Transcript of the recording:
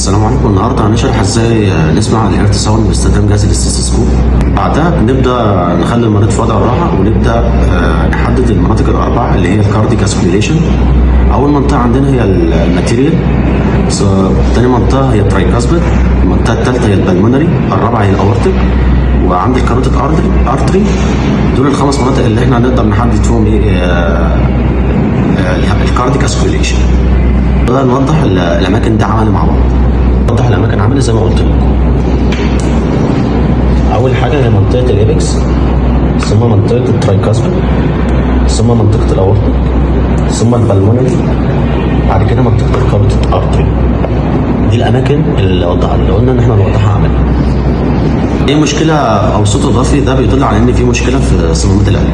السلام عليكم. النهارده هنشرح ازاي نسمع الهيرت ساوند باستخدام جهاز الاستيثوسكوب. بعدها بنبدا نخلي المريض في وضع الراحه ونبدا نحدد المناطق الاربعه اللي هي الكارديك اسبيريشن. اول منطقه عندنا هي الماتيريال، ثاني منطقه هي الترايكاسبيد، المنطقه الثالثه هي البلمونري، الرابعه هي الاورتيك، وعند الكاروتيد ارتري. دول الخمس مناطق اللي احنا هنقدر نحدد فيهم الكارديك اسبيريشن. نقدر نوضح الاماكن دي عملي مع بعض. نوضح الاماكن عملي زي ما قلت لكم. اول حاجه هي منطقه الابكس، ثم منطقه الترايكاسبيد، ثم منطقه الاورتيك، ثم البلمونري، بعد كده منطقه الكاروتيد ارتري. دي الاماكن اللي قلنا ان احنا نوضحها عملي. ايه مشكله او صوت اضافي ده بيدل على ان في مشكله في صمامات القلب.